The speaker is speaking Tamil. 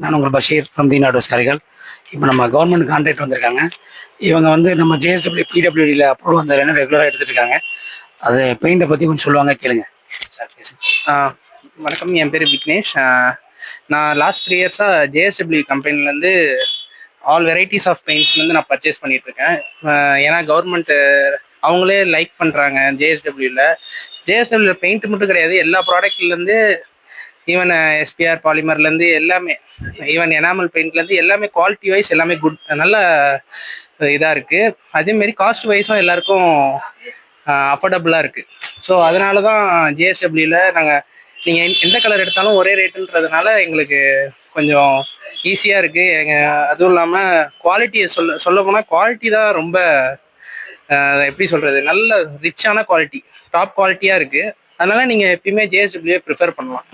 நான் உங்கள் பஷீர் ஃப்ரம் தி நாடு சாரிகள். இப்போ நம்ம கவர்மெண்ட் கான்ட்ராக்ட் வந்திருக்காங்க. இவங்க வந்து நம்ம ஜேஎஸ்டபிள்யூ பிடபிள்யூடியில் அப்ரூவல் வந்ததுலேருந்து ரெகுலராக எடுத்துகிட்டு இருக்காங்க. அது பெயிண்டை பற்றி கொஞ்சம் சொல்லுவாங்க, கேளுங்க சார். பேசுங்க. வணக்கம், என் பேர் விக்னேஷ். நான் லாஸ்ட் 3 இயர்ஸாக ஜேஎஸ்டபிள்யூ கம்பெனிலேருந்து ஆல் வெரைட்டிஸ் ஆஃப் பெயிண்ட்ஸ்லேருந்து நான் பர்ச்சேஸ் பண்ணிகிட்ருக்கேன். ஏன்னா கவர்மெண்ட்டு அவங்களே லைக் பண்ணுறாங்க ஜேஎஸ்டபிள்யூவில் பெயிண்ட் மட்டும் கிடையாது, எல்லா ப்ராடக்ட்லேருந்து ஈவன் எஸ்பிஆர் பாலிமர்லேருந்து எல்லாமே, ஈவன் எனாமல் பெயிண்ட்லேருந்து எல்லாமே குவாலிட்டி வைஸ் எல்லாமே குட், நல்ல இதாக இருக்குது. அதேமாரி காஸ்ட் வைஸும் எல்லாருக்கும் அஃபோர்டபுளாக இருக்குது. ஸோ அதனால தான் ஜேஎஸ்டபிள்யூவில் நீங்கள் எந்த கலர் எடுத்தாலும் ஒரே ரேட்டுன்றதுனால எங்களுக்கு கொஞ்சம் ஈஸியாக இருக்குது. அதுவும் இல்லாமல் குவாலிட்டியை சொல்ல போனால் குவாலிட்டி தான் ரொம்ப எப்படி சொல்கிறது, நல்ல ரிச்சான குவாலிட்டி, டாப் குவாலிட்டியாக இருக்குது. அதனால் நீங்கள் எப்பயுமே ஜேஎஸ்டபிள்யூ ப்ரிஃபர் பண்ணலாம்.